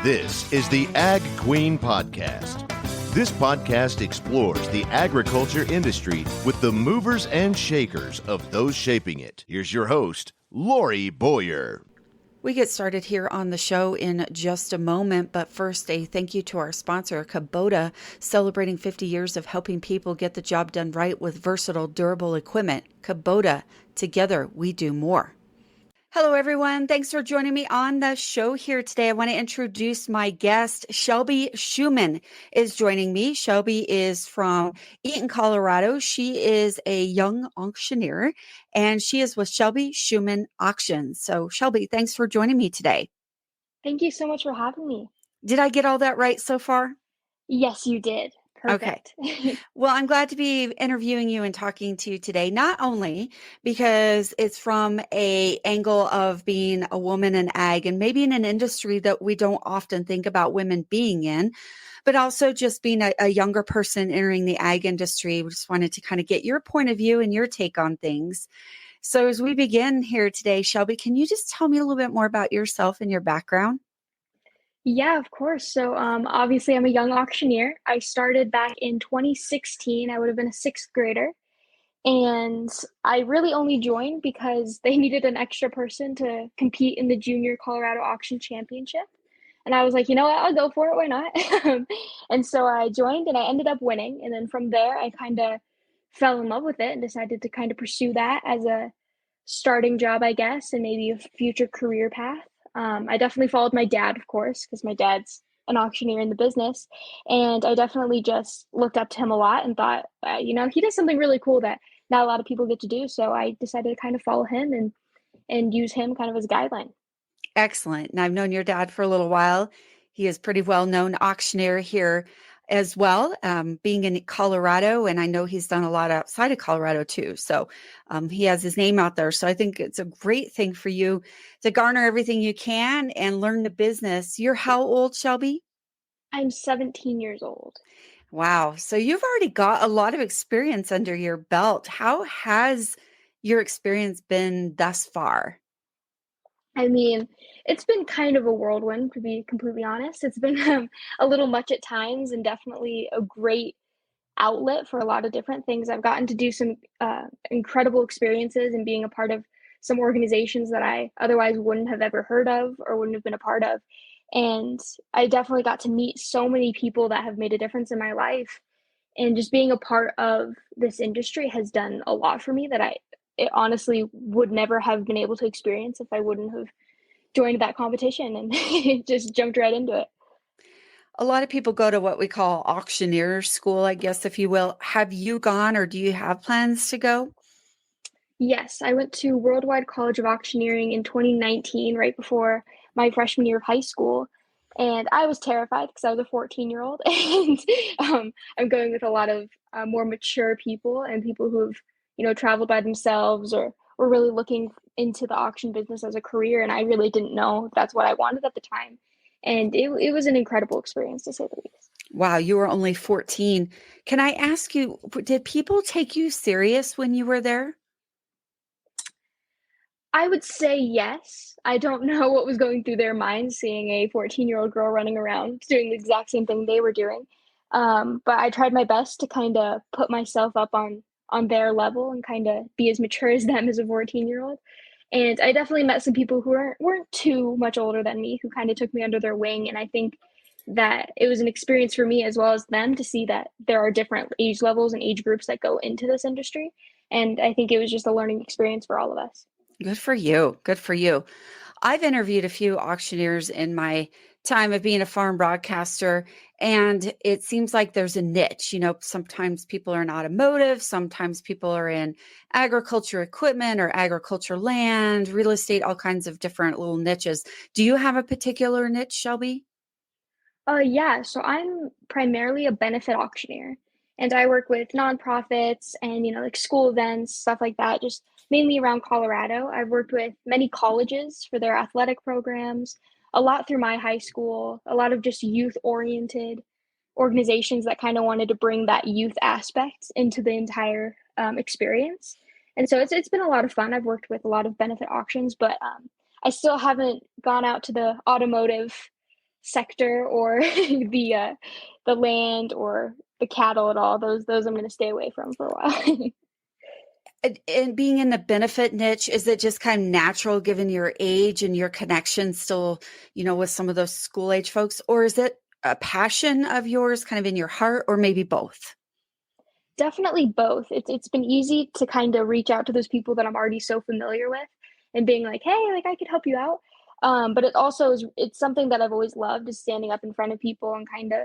This is the Ag Queen Podcast. This podcast explores the agriculture industry with the movers and shakers of those shaping it. Here's your host, Lori Boyer. We get started here on the show in just a moment, but first a thank you to our sponsor, Kubota, celebrating 50 years of helping people get the job done right with versatile, durable equipment. Kubota, together we do more. Hello, everyone. Thanks for joining me on the show here today. I want to introduce my guest. Shelby Shuman is joining me. Shelby is from Eaton, Colorado. She is a young auctioneer, and she is with Shelby Shuman Auctions. So, Shelby, thanks for joining me today. Thank you so much for having me. Did I get all that right so far? Yes, you did. Perfect. Okay. Well, I'm glad to be interviewing you and talking to you today, not only because it's from an angle of being a woman in ag and maybe in an industry that we don't often think about women being in, but also just being a younger person entering the ag industry. We just wanted to kind of get your point of view and your take on things. So as we begin here today, Shelby, can you just tell me a little bit more about yourself and your background? Yeah, of course. So obviously, I'm a young auctioneer. I started back in 2016. I would have been a sixth grader. And I really only joined because they needed an extra person to compete in the Junior Colorado Auction Championship. And I was like, you know what, I'll go for it. Why not? And so I joined and I ended up winning. And then from there, I kind of fell in love with it and decided to kind of pursue that as a starting job, I guess, and maybe a future career path. I definitely followed my dad, of course, because my dad's an auctioneer in the business. And I definitely just looked up to him a lot and thought, he does something really cool that not a lot of people get to do. So I decided to kind of follow him and use him kind of as a guideline. Excellent. And I've known your dad for a little while. He is pretty well-known auctioneer here as well, being in Colorado. And I know he's done a lot outside of Colorado too. So he has his name out there. So I think it's a great thing for you to garner everything you can and learn the business. You're how old, Shelby? I'm 17 years old. Wow. So you've already got a lot of experience under your belt. How has your experience been thus far? I mean, it's been kind of a whirlwind, to be completely honest. It's been a little much at times and definitely a great outlet for a lot of different things. I've gotten to do some incredible experiences and being a part of some organizations that I otherwise wouldn't have ever heard of or wouldn't have been a part of. And I definitely got to meet so many people that have made a difference in my life. And just being a part of this industry has done a lot for me that it honestly would never have been able to experience if I wouldn't have joined that competition and just jumped right into it. A lot of people go to what we call auctioneer school, I guess, if you will. Have you gone or do you have plans to go? Yes, I went to Worldwide College of Auctioneering in 2019, right before my freshman year of high school. And I was terrified because I was a 14-year-old. And I'm going with a lot of more mature people and people who've, traveled by themselves or were really looking into the auction business as a career. And I really didn't know if that's what I wanted at the time. And it was an incredible experience, to say the least. Wow, you were only 14. Can I ask you, did people take you serious when you were there? I would say yes. I don't know what was going through their minds seeing a 14-year-old girl running around doing the exact same thing they were doing. But I tried my best to kind of put myself up on their level and kind of be as mature as them as a 14-year-old. And I definitely met some people who weren't too much older than me who kind of took me under their wing. And I think that it was an experience for me as well as them to see that there are different age levels and age groups that go into this industry. And I think it was just a learning experience for all of us. Good for you. Good for you. I've interviewed a few auctioneers in my time of being a farm broadcaster, and it seems like there's a niche. Sometimes people are in automotive, sometimes people are in agriculture equipment or agriculture land, real estate, all kinds of different little niches. Do you have a particular niche, Shelby? Yeah, so I'm primarily a benefit auctioneer, and I work with nonprofits and, like school events, stuff like that, just mainly around Colorado. I've worked with many colleges for their athletic programs, a lot through my high school, a lot of just youth-oriented organizations that kind of wanted to bring that youth aspect into the entire experience. And so it's been a lot of fun. I've worked with a lot of benefit auctions, but I still haven't gone out to the automotive sector or the land or the cattle at all. Those I'm going to stay away from for a while. And being in the benefit niche, is it just kind of natural given your age and your connection still, with some of those school age folks? Or is it a passion of yours kind of in your heart, or maybe both? Definitely both. It's been easy to kind of reach out to those people that I'm already so familiar with and being like, "Hey, like I could help you out." But it's something that I've always loved is standing up in front of people and kind of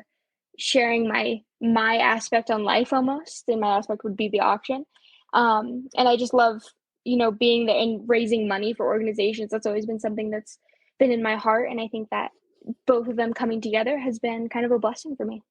sharing my aspect on life almost. And my aspect would be the auction. And I just love, being there and raising money for organizations. That's always been something that's been in my heart. And I think that both of them coming together has been kind of a blessing for me.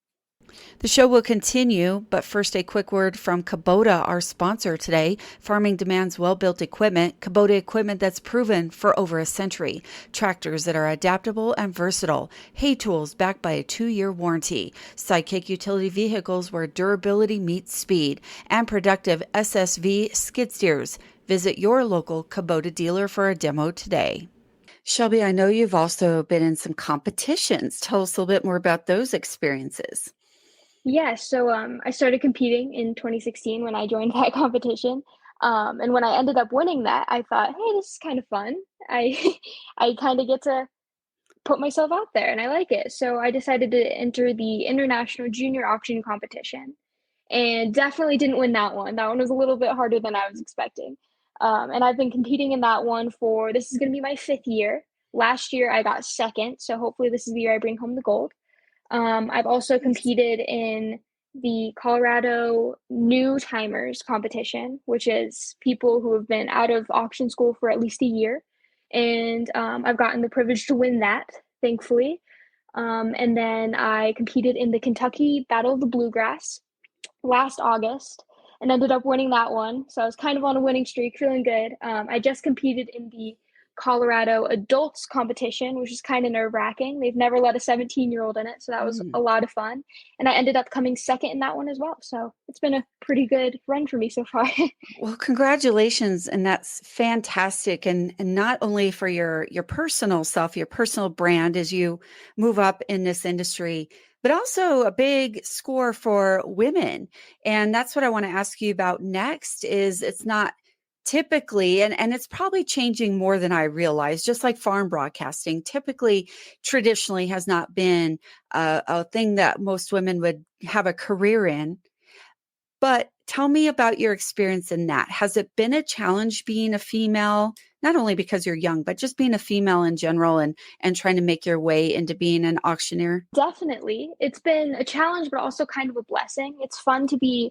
The show will continue, but first a quick word from Kubota, our sponsor today. Farming demands well-built equipment. Kubota equipment that's proven for over a century. Tractors that are adaptable and versatile. Hay tools backed by a 2-year warranty. Sidekick utility vehicles where durability meets speed. And productive SSV skid steers. Visit your local Kubota dealer for a demo today. Shelby, I know you've also been in some competitions. Tell us a little bit more about those experiences. Yeah, so I started competing in 2016 when I joined that competition. And when I ended up winning that, I thought, hey, this is kind of fun. I I kind of get to put myself out there and I like it. So I decided to enter the International Junior Auction Competition and definitely didn't win that one. That one was a little bit harder than I was expecting. And I've been competing in that one for this is going to be my 5th year. Last year I got second, so hopefully this is the year I bring home the gold. I've also competed in the Colorado New Timers competition, which is people who have been out of auction school for at least a year. And I've gotten the privilege to win that, thankfully. And then I competed in the Kentucky Battle of the Bluegrass last August and ended up winning that one. So I was kind of on a winning streak, feeling good. I just competed in the Colorado adults competition, which is kind of nerve wracking. They've never let a 17-year-old in it. So that was a lot of fun. And I ended up coming second in that one as well. So it's been a pretty good run for me so far. Well, congratulations. And that's fantastic. And not only for your personal self, your personal brand as you move up in this industry, but also a big score for women. And that's what I want to ask you about next is it's not typically, and it's probably changing more than I realized, just like farm broadcasting, typically traditionally has not been a thing that most women would have a career in. But tell me about your experience in that. Has it been a challenge being a female, not only because you're young, but just being a female in general and trying to make your way into being an auctioneer? Definitely. It's been a challenge, but also kind of a blessing. It's fun to be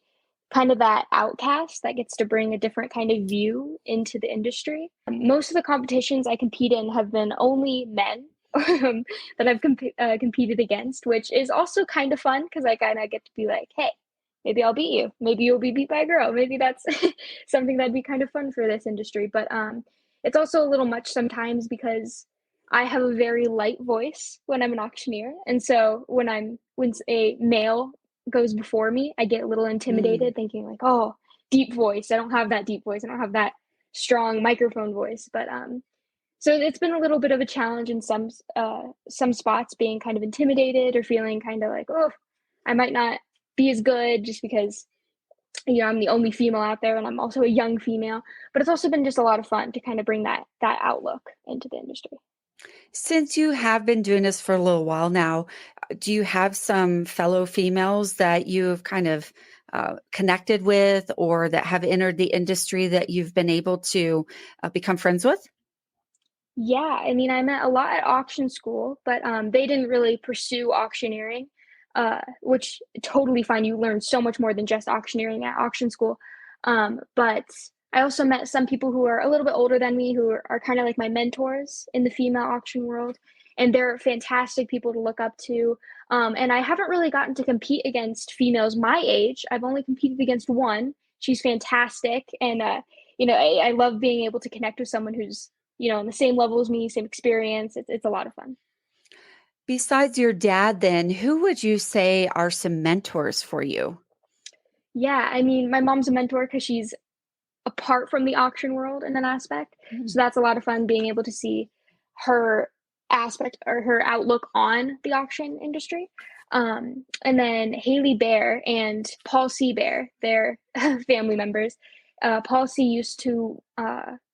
kind of that outcast that gets to bring a different kind of view into the industry. Most of the competitions I compete in have been only men that I've competed against, which is also kind of fun because I kind of get to be like, hey, maybe I'll beat you. Maybe you'll be beat by a girl. Maybe that's something that'd be kind of fun for this industry. But it's also a little much sometimes because I have a very light voice when I'm an auctioneer. And so when a male goes before me, I get a little intimidated thinking like, oh, deep voice. I don't have that deep voice. I don't have that strong microphone voice. But so it's been a little bit of a challenge in some spots being kind of intimidated or feeling kind of like, oh, I might not be as good just because I'm the only female out there and I'm also a young female. But it's also been just a lot of fun to kind of bring that outlook into the industry. Since you have been doing this for a little while now, do you have some fellow females that you've kind of connected with or that have entered the industry that you've been able to become friends with? Yeah, I mean, I met a lot at auction school, but they didn't really pursue auctioneering, which totally fine. You learn so much more than just auctioneering at auction school. But I also met some people who are a little bit older than me who are kind of like my mentors in the female auction world. And they're fantastic people to look up to. And I haven't really gotten to compete against females my age. I've only competed against one. She's fantastic. And, I love being able to connect with someone who's, on the same level as me, same experience. It's a lot of fun. Besides your dad, then, who would you say are some mentors for you? Yeah, I mean, my mom's a mentor because she's apart from the auction world in an aspect. So that's a lot of fun being able to see her aspect or her outlook on the auction industry. And then Haley Bear and Paul C. Bear, they're family members. Paul C. used to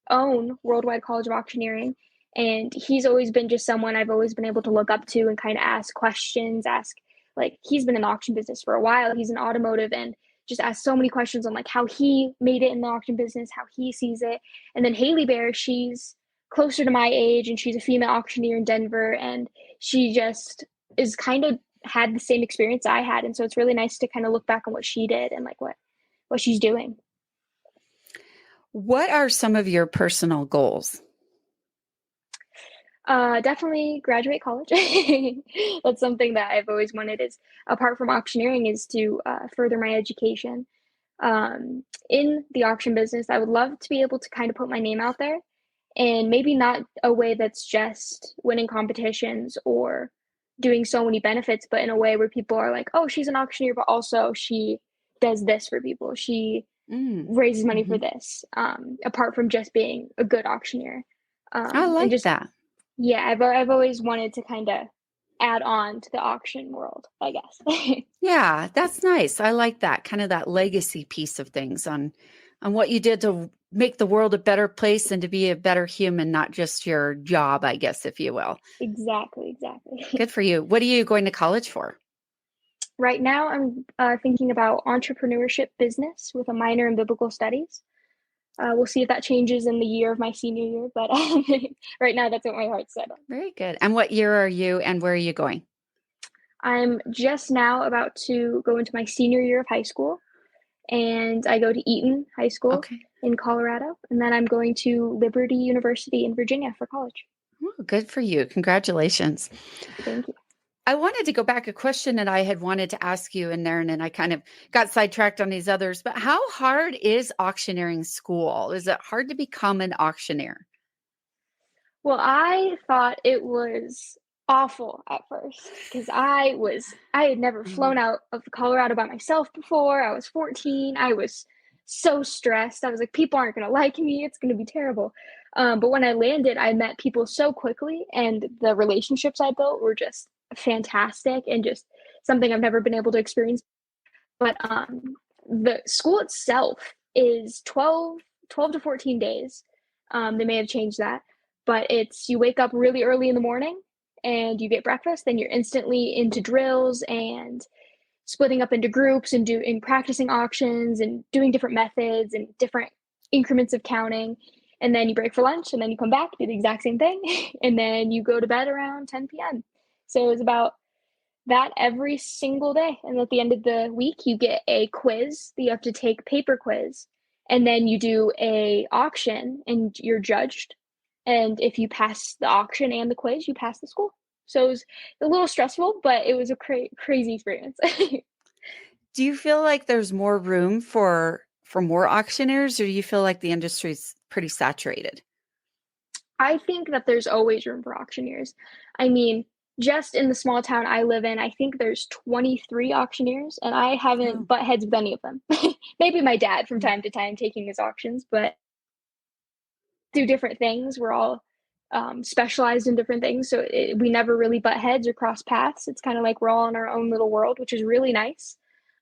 own Worldwide College of Auctioneering, and he's always been just someone I've always been able to look up to and kind of ask questions, like he's been in the auction business for a while. He's in automotive, and just ask so many questions on like how he made it in the auction business, how he sees it. And then Haley Bear, she's closer to my age, and she's a female auctioneer in Denver, and she just is kind of had the same experience I had. And so it's really nice to kind of look back on what she did and like what she's doing. What are some of your personal goals? Definitely graduate college. That's something that I've always wanted, is apart from auctioneering, is to further my education. In the auction business, I would love to be able to kind of put my name out there, and maybe not a way that's just winning competitions or doing so many benefits, but in a way where people are like, oh, she's an auctioneer, but also she does this for people. She raises money for this, apart from just being a good auctioneer. I And like just, that. yeah, I've always wanted to kind of add on to the auction world, I guess. Yeah, that's nice. I like that kind of that legacy piece of things on what you did to make the world a better place and to be a better human, not just your job, I guess, if you will. Exactly. Good for you. What are you going to college for? Right now, I'm thinking about entrepreneurship business with a minor in biblical studies. We'll see if that changes in the year of my senior year, but right now that's what my heart's set on. Very good. And what year are you and where are you going? I'm just now about to go into my senior year of high school, and I go to Eaton High School in Colorado, and then I'm going to Liberty University in Virginia for college. Oh, good for you. Congratulations. Thank you. I wanted to go back a question that I had wanted to ask you in there, and then I kind of got sidetracked on these others. But how hard is auctioneering school? Is it hard to become an auctioneer? Well, I thought it was awful at first because I had never flown out of Colorado by myself before. I was 14. I was so stressed. I was like, people aren't going to like me. It's going to be terrible. But when I landed, I met people so quickly, and the relationships I built were just fantastic and just something I've never been able to experience. But the school itself is 12 to 14 days. They may have changed that, but you wake up really early in the morning and you get breakfast, then you're instantly into drills and splitting up into groups and practicing auctions and doing different methods and different increments of counting. And then you break for lunch, and then you come back, do the exact same thing, and then you go to bed around 10 p.m. So it was about that every single day. And at the end of the week, you get a quiz that you have to take, paper quiz, and then you do a auction and you're judged. And if you pass the auction and the quiz, you pass the school. So it was a little stressful, but it was a crazy experience. Do you feel like there's more room for more auctioneers, or do you feel like the industry's pretty saturated? I think that there's always room for auctioneers. I mean, just in the small town I live in, I think there's 23 auctioneers, and I haven't butt heads with any of them. Maybe my dad from time to time taking his auctions, but do different things. We're all specialized in different things, so we never really butt heads or cross paths. It's kind of like we're all in our own little world, which is really nice.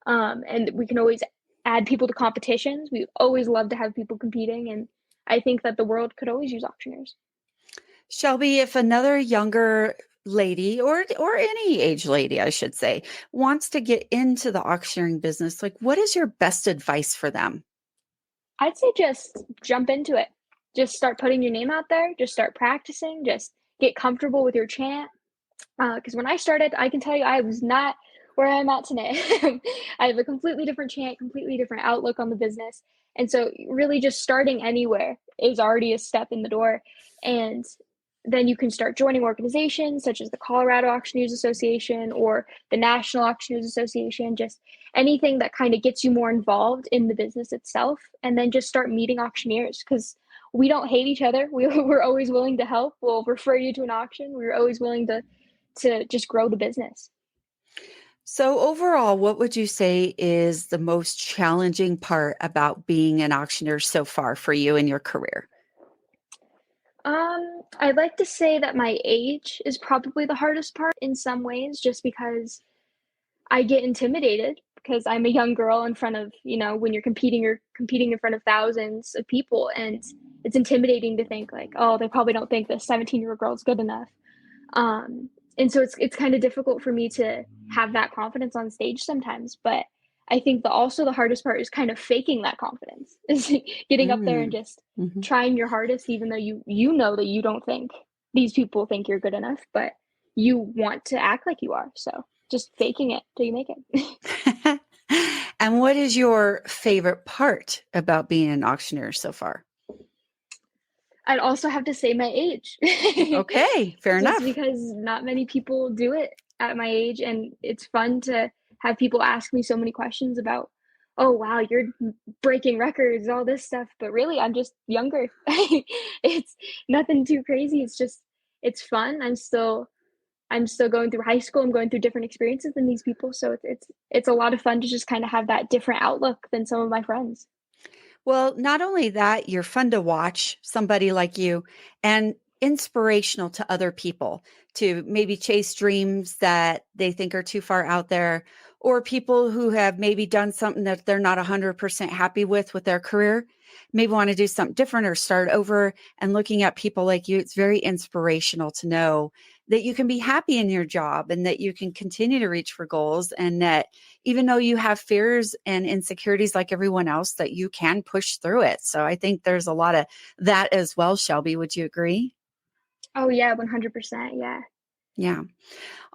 And we can always add people to competitions. We always love to have people competing, and I think that the world could always use auctioneers. Shelby, if another younger lady or any age lady, I should say, wants to get into the auctioneering business, like what is your best advice for them? I'd say just jump into it. Just start putting your name out there. Just start practicing. Just get comfortable with your chant. Because when I started, I can tell you I was not where I'm at today. I have a completely different chant, completely different outlook on the business. And so really just starting anywhere is already a step in the door. And then you can start joining organizations such as the Colorado Auctioneers Association or the National Auctioneers Association, just anything that kind of gets you more involved in the business itself. And then just start meeting auctioneers, because we don't hate each other. We're always willing to help. We'll refer you to an auction. We're always willing to just grow the business. So overall, what would you say is the most challenging part about being an auctioneer so far for you in your career? I'd like to say that my age is probably the hardest part in some ways, just because I get intimidated because I'm a young girl in front of, when you're competing in front of thousands of people, and it's intimidating to think like, oh, they probably don't think this 17-year-old girl is good enough. And so it's kind of difficult for me to have that confidence on stage sometimes. But I think also the hardest part is kind of faking that confidence, is getting up there and Mm. just Mhm. trying your hardest, even though you know that you don't think these people think you're good enough, but you want to act like you are. So just faking it till you make it. And what is your favorite part about being an auctioneer so far? I'd also have to say my age. Okay, fair Just enough. because not many people do it at my age, and it's fun to have people ask me so many questions about, "Oh, wow, you're breaking records, all this stuff," but really, I'm just younger. It's nothing too crazy, it's fun. I'm still going through high school, I'm going through different experiences than these people, so it's a lot of fun to just kinda have that different outlook than some of my friends. Well, not only that, you're fun to watch, somebody like you, and inspirational to other people to maybe chase dreams that they think are too far out there, or people who have maybe done something that they're not 100% happy with their career, maybe want to do something different or start over. And looking at people like you, it's very inspirational to know that you can be happy in your job and that you can continue to reach for goals, and that even though you have fears and insecurities like everyone else, that you can push through it. So I think there's a lot of that as well, Shelby. Would you agree? Oh, yeah, 100%, yeah. Yeah.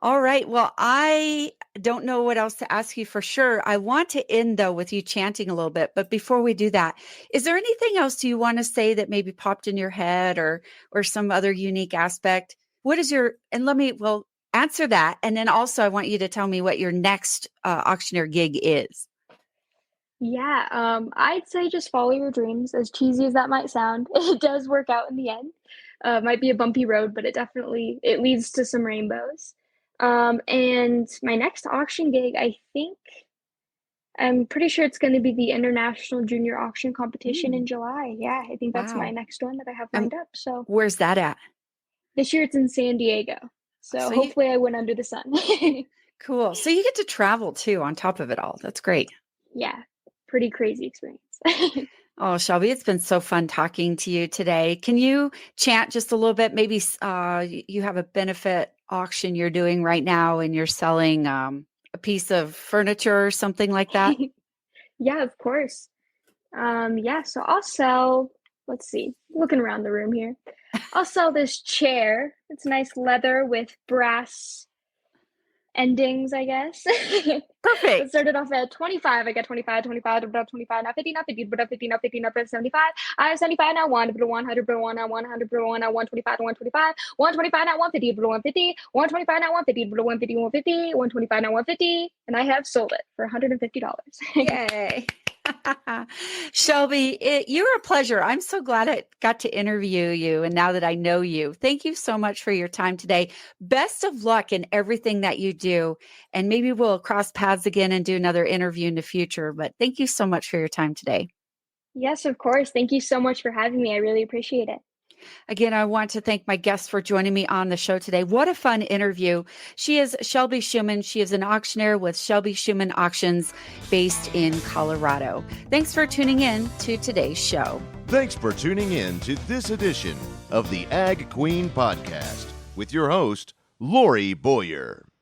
All right. Well, I don't know what else to ask you for sure. I want to end though with you chanting a little bit, but before we do that, is there anything else you want to say that maybe popped in your head, or some other unique aspect? What is your, and let me, well, answer that. And then also I want you to tell me what your next auctioneer gig is. Yeah, I'd say just follow your dreams, as cheesy as that might sound. It does work out in the end. Might be a bumpy road, but it leads to some rainbows. And my next auction gig, I'm pretty sure it's going to be the International Junior Auction Competition in Mm, July. Yeah, I think that's my wow. next one that I have And lined up. So where's that at? this year it's in San Diego. So So you, hopefully I win under the sun. cool. So you get to travel too on top of it all. That's great. Yeah, pretty crazy experience. Oh, Shelby, it's been so fun talking to you today. Can you chat just a little bit? Maybe you have a benefit auction you're doing right now and you're selling a piece of furniture or something like that. Yeah, of course. Yeah, so I'll sell, let's see, looking around the room here. I'll sell this chair. It's nice leather with brass endings, I guess. Let's Perfect. start it off at 25. I got 25, 25, about 25, now 50, now 50, but 50, now 50, now 75. I have 75, now 1, but 100, but 1, now 100, but 1, now 125, 125, 125, now 150, but 150, 125, now 150, but 150, 150, 125, now 150, and I have sold it for $150. Yay. Shelby, you're a pleasure. I'm so glad I got to interview you. And now that I know you, thank you so much for your time today. Best of luck in everything that you do. And maybe we'll cross paths again and do another interview in the future. But thank you so much for your time today. Yes, of course. Thank you so much for having me. I really appreciate it. Again, I want to thank my guests for joining me on the show today. What a fun interview. She is Shelby Shuman. She is an auctioneer with Shelby Shuman Auctions based in Colorado. Thanks for tuning in to today's show. Thanks for tuning in to this edition of the Ag Queen Podcast with your host, Lori Boyer.